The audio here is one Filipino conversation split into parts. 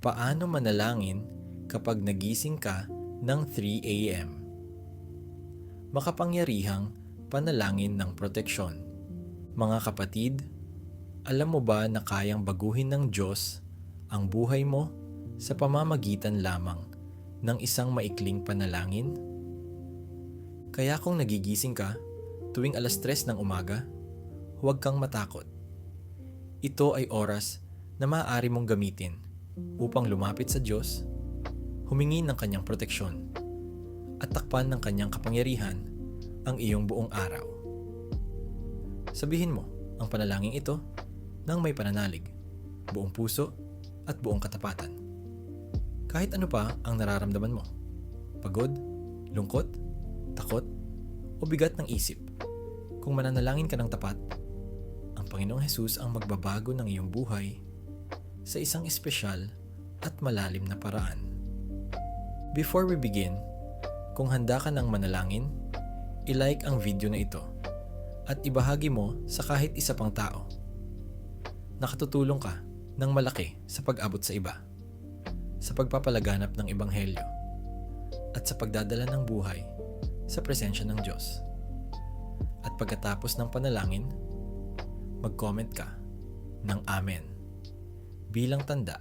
Paano manalangin kapag nagising ka ng 3 a.m.? Makapangyarihang panalangin ng proteksyon. Mga kapatid, alam mo ba na kayang baguhin ng Diyos ang buhay mo sa pamamagitan lamang ng isang maikling panalangin? Kaya kung nagigising ka tuwing 3:00 ng umaga, huwag kang matakot. Ito ay oras na maaari mong gamitin upang lumapit sa Diyos, humingi ng kanyang proteksyon, at takpan ng kanyang kapangyarihan ang iyong buong araw. Sabihin mo ang panalangin ito ng may pananalig, buong puso at buong katapatan. Kahit ano pa ang nararamdaman mo, pagod, lungkot, takot, o bigat ng isip, kung mananalangin ka ng tapat, ang Panginoong Hesus ang magbabago ng iyong buhay sa isang espesyal at malalim na paraan. Before we begin, kung handa ka ng manalangin, i-like ang video na ito at ibahagi mo sa kahit isa pang tao. Nakatutulong ka ng malaki sa pag-abot sa iba, sa pagpapalaganap ng Ebanghelyo, at sa pagdadala ng buhay sa presensya ng Diyos. At pagkatapos ng panalangin, mag-comment ka ng Amen bilang tanda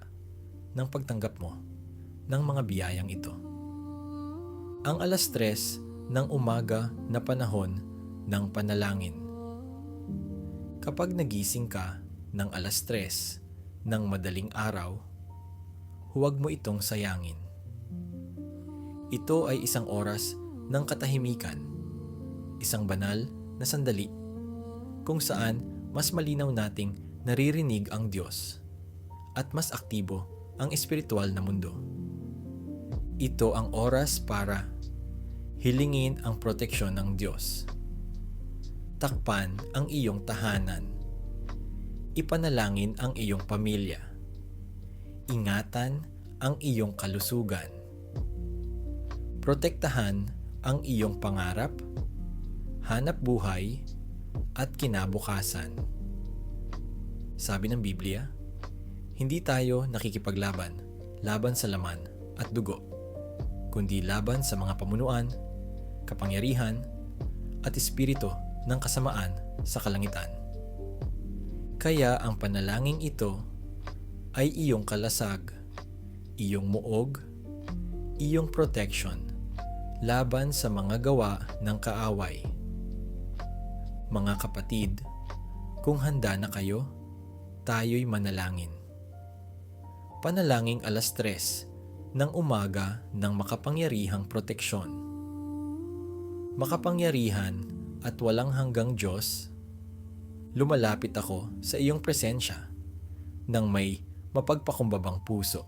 ng pagtanggap mo ng mga biyayang ito. Ang 3:00 ng umaga na panahon ng panalangin. Kapag nagising ka ng 3:00 ng madaling araw, huwag mo itong sayangin. Ito ay isang oras ng katahimikan, isang banal na sandali kung saan mas malinaw nating naririnig ang Diyos at mas aktibo ang espiritual na mundo. Ito ang oras para hilingin ang proteksyon ng Diyos, takpan ang iyong tahanan, ipanalangin ang iyong pamilya, ingatan ang iyong kalusugan, protektahan ang iyong pangarap, hanap buhay, at kinabukasan. Sabi ng Biblia, hindi tayo nakikipaglaban laban sa laman at dugo, kundi laban sa mga pamunuan, kapangyarihan, at espiritu ng kasamaan sa kalangitan. Kaya ang panalangin ito ay iyong kalasag, iyong muog, iyong protection laban sa mga gawa ng kaaway. Mga kapatid, kung handa na kayo, tayo'y manalangin. Panalangin 3:00 ng umaga ng makapangyarihang proteksyon. Makapangyarihan at walang hanggang Diyos, lumalapit ako sa iyong presensya ng may mapagpakumbabang puso.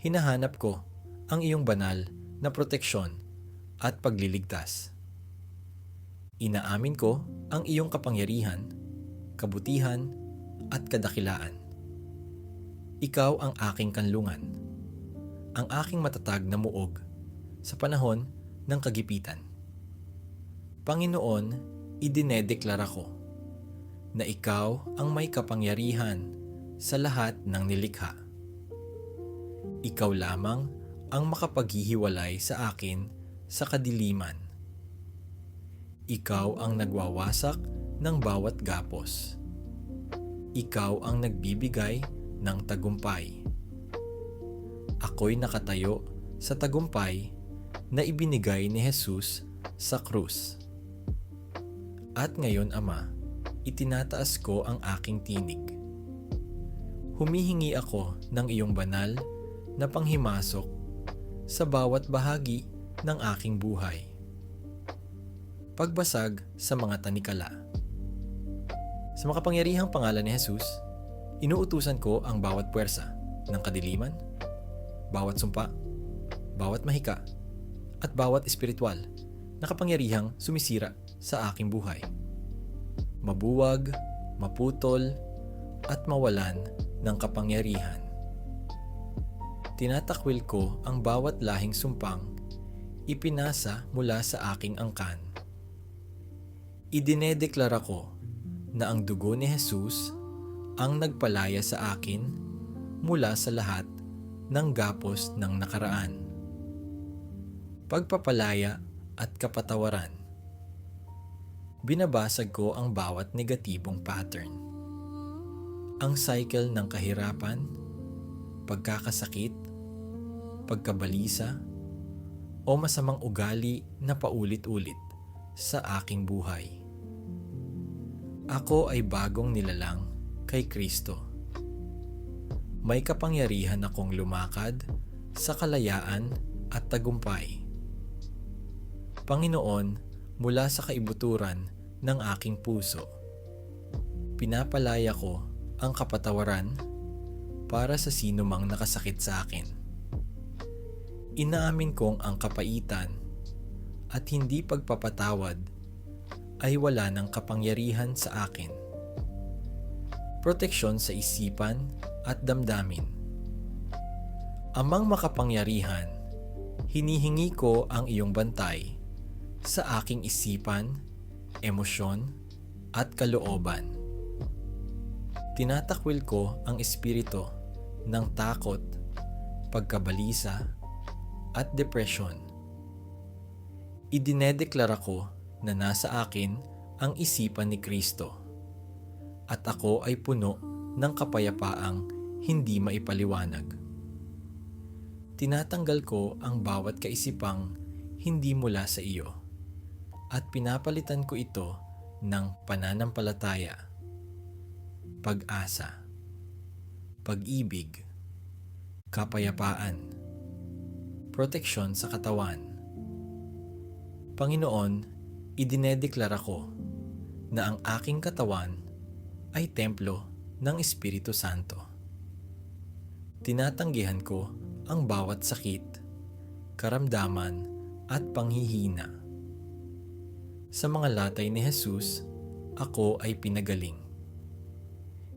Hinahanap ko ang iyong banal na proteksyon at pagliligtas. Inaamin ko ang iyong kapangyarihan, kabutihan, at kadakilaan. Ikaw ang aking kanlungan, ang aking matatag na muog sa panahon ng kagipitan. Panginoon, idinedeklara ko na ikaw ang may kapangyarihan sa lahat ng nilikha. Ikaw lamang ang makapaghihiwalay sa akin sa kadiliman. Ikaw ang nagwawasak ng bawat gapos. Ikaw ang nagbibigay ng tagumpay. Ako'y nakatayo sa tagumpay na ibinigay ni Jesus sa krus. At ngayon, Ama, itinataas ko ang aking tinig. Humihingi ako ng iyong banal na panghimasok sa bawat bahagi ng aking buhay. Pagbasag sa mga tanikala. Sa makapangyarihang pangalan ni Jesus, inuutusan ko ang bawat puwersa ng kadiliman, bawat sumpa, bawat mahika, at bawat espiritual na kapangyarihang sumisira sa aking buhay. Mabuwag, maputol, at mawalan ng kapangyarihan. Tinatakwil ko ang bawat lahing sumpang ipinasa mula sa aking angkan. Idinedeklara ko na ang dugo ni Jesus ang nagpalaya sa akin mula sa lahat ng gapos ng nakaraan. Pagpapalaya at kapatawaran. Binabasag ko ang bawat negatibong pattern. Ang cycle ng kahirapan, pagkakasakit, pagkabalisa, o masamang ugali na paulit-ulit sa aking buhay. Ako ay bagong nilalang kay Kristo. May kapangyarihan akong lumakad sa kalayaan at tagumpay. Panginoon, mula sa kaibuturan ng aking puso, pinapalaya ko ang kapatawaran para sa sino mang nakasakit sa akin. Inaamin kong ang kapaitan at hindi pagpapatawad ay wala ng kapangyarihan sa akin. Proteksyon sa isipan at damdamin. Amang makapangyarihan, hinihingi ko ang iyong bantay sa aking isipan, emosyon, at kalooban. Tinatakwil ko ang espiritu ng takot, pagkabalisa, at depresyon. Idinedeklara ko na nasa akin ang isipan ni Kristo at ako ay puno ng kapayapaang hindi maipaliwanag. Tinatanggal ko ang bawat kaisipang hindi mula sa iyo at pinapalitan ko ito ng pananampalataya, pag-asa, pag-ibig, kapayapaan, proteksyon sa katawan. Panginoon, idinedeklara ko na ang aking katawan ay templo ng Espiritu Santo. Tinatanggihan ko ang bawat sakit, karamdaman at panghihina. Sa mga latay ni Jesus, ako ay pinagaling.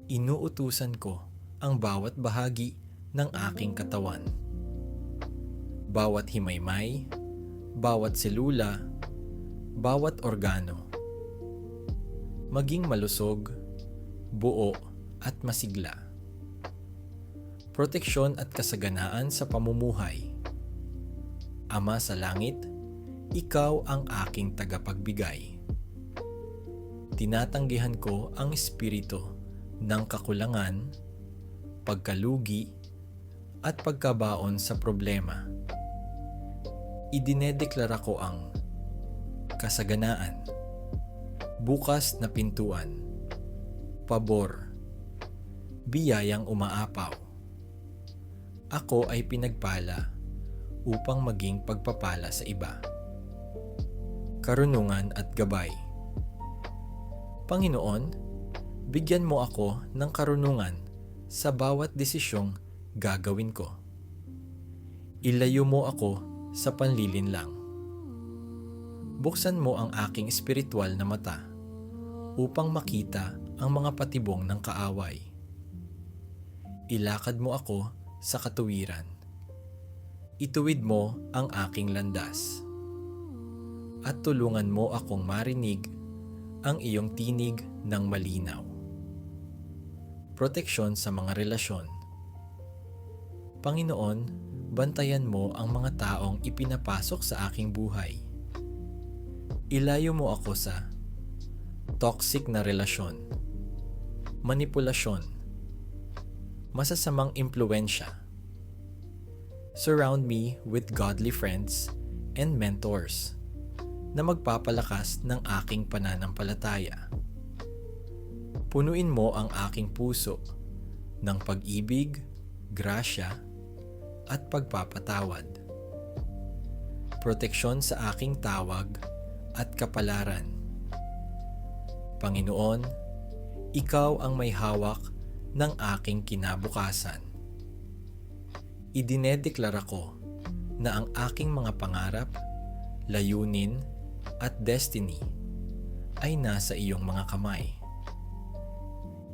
Inuutusan ko ang bawat bahagi ng aking katawan. Bawat himaymay, bawat selula, bawat organo. Maging malusog, buo at masigla. Proteksyon at kasaganaan sa pamumuhay. Ama sa langit, ikaw ang aking tagapagbigay. Tinatanggihan ko ang espiritu ng kakulangan, pagkalugi, at pagkabaon sa problema. Idinedeklara ko ang kasaganaan, bukas na pintuan, pabor, biyayang umaapaw. Ako ay pinagpala upang maging pagpapala sa iba. Karunungan at gabay. Panginoon, bigyan mo ako ng karunungan sa bawat desisyong gagawin ko. Ilayo mo ako sa panlilinlang. Buksan mo ang aking espiritual na mata upang makita ang mga patibong ng kaaway. Ilakad mo ako sa katuwiran. Ituwid mo ang aking landas. At tulungan mo akong marinig ang iyong tinig ng malinaw. Proteksyon sa mga relasyon. Panginoon, bantayan mo ang mga taong ipinapasok sa aking buhay. Ilayo mo ako sa toxic na relasyon, manipulasyon, masasamang impluwensya. Surround me with godly friends and mentors na magpapalakas ng aking pananampalataya. Punuin mo ang aking puso ng pag-ibig, grasya, at pagpapatawad. Proteksyon sa aking tawag at kapalaran. Panginoon, ikaw ang may hawak ng aking kinabukasan. Idinedeklara ko na ang aking mga pangarap, layunin, at destiny ay nasa iyong mga kamay.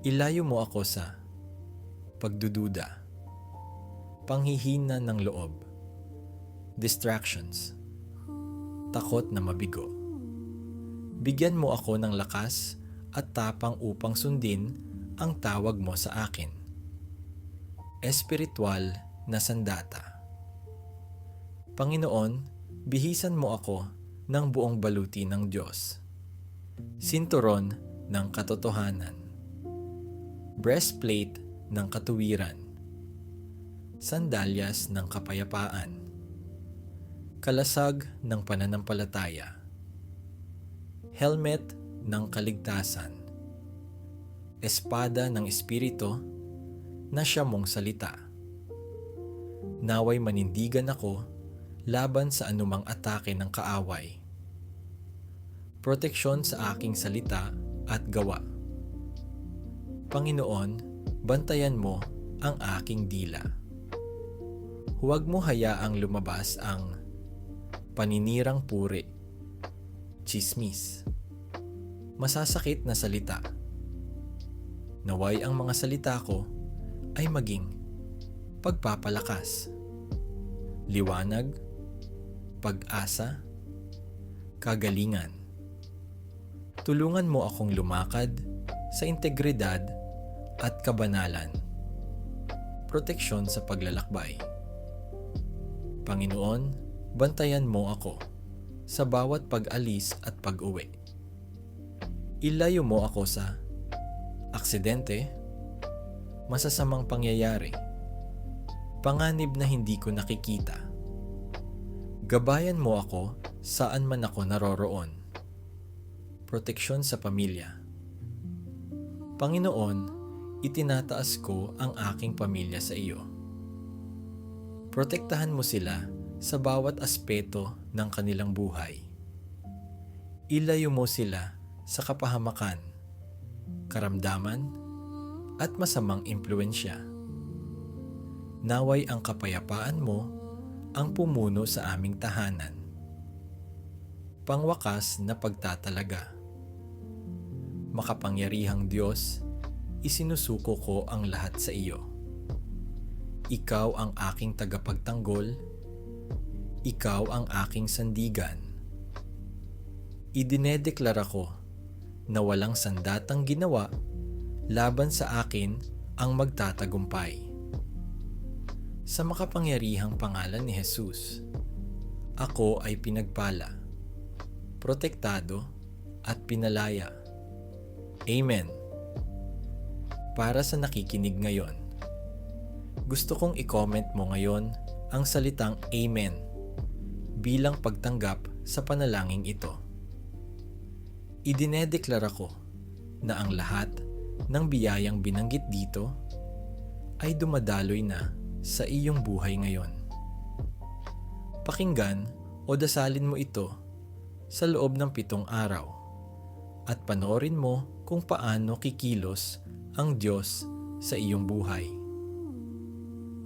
Ilayo mo ako sa pagdududa, panghihina ng loob, distractions, takot na mabigo. Bigyan mo ako ng lakas at tapang upang sundin ang tawag mo sa akin. espiritual na sandata. Panginoon, bihisan mo ako ng buong baluti ng Diyos. Sinturon ng katotohanan. Breastplate ng katuwiran. Sandalyas ng kapayapaan. Kalasag ng pananampalataya. Helmet ng kaligtasan. Espada ng Espiritu na siya mong salita. Naway manindigan ako laban sa anumang atake ng kaaway. Proteksyon sa aking salita at gawa. Panginoon, bantayan mo ang aking dila. Huwag mo hayaang lumabas ang paninirang puri, tsismis, masasakit na salita. Naway ang mga salita ko ay maging pagpapalakas, liwanag, pag-asa, kagalingan. Tulungan mo akong lumakad sa integridad at kabanalan. Proteksyon sa paglalakbay. Panginoon, bantayan mo ako sa bawat pag-alis at pag-uwi. Ilayo mo ako sa aksidente, masasamang pangyayari, panganib na hindi ko nakikita. Gabayan mo ako saan man ako naroroon. Proteksyon sa pamilya. Panginoon, itinataas ko ang aking pamilya sa iyo. Protektahan mo sila sa bawat aspeto ng kanilang buhay. Ilayo mo sila sa kapahamakan, karamdaman, at masamang impluensya. Naway ang kapayapaan mo ang pumuno sa aming tahanan. Pangwakas na pagtatalaga. Makapangyarihang Diyos, isinusuko ko ang lahat sa iyo. Ikaw ang aking tagapagtanggol, ikaw ang aking sandigan. Idinedeklara ko na walang sandatang ginawa laban sa akin ang magtatagumpay. Sa makapangyarihang pangalan ni Jesus, ako ay pinagpala, protektado at pinalaya. Amen. Para sa nakikinig ngayon, gusto kong i-comment mo ngayon ang salitang Amen bilang pagtanggap sa panalangin ito. Idinedeklara ko na ang lahat ng biyayang binanggit dito ay dumadaloy na sa iyong buhay ngayon. Pakinggan o dasalin mo ito sa loob ng 7 araw at panoorin mo kung paano kikilos ang Diyos sa iyong buhay.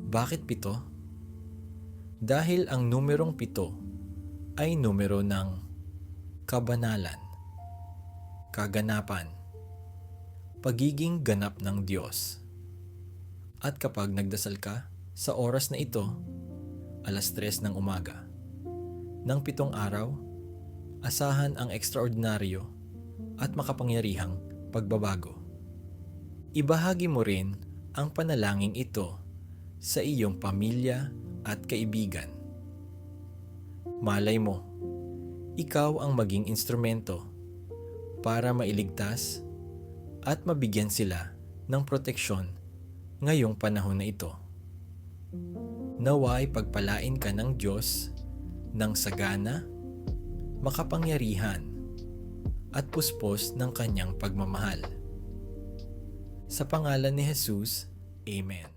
Bakit 7? Dahil ang numerong 7 ay numero ng kabanalan, kaganapan, pagiging ganap ng Diyos. At kapag nagdasal ka sa oras na ito, 3:00 ng umaga, ng 7 araw, asahan ang ekstraordinaryo at makapangyarihang pagbabago. Ibahagi mo rin ang panalangin ito sa iyong pamilya at kaibigan. Malay mo, ikaw ang maging instrumento para mailigtas at mabigyan sila ng proteksyon ngayong panahon na ito. Naway pagpalain ka ng Diyos ng sagana, makapangyarihan, at puspos ng kanyang pagmamahal. Sa pangalan ni Jesus, Amen.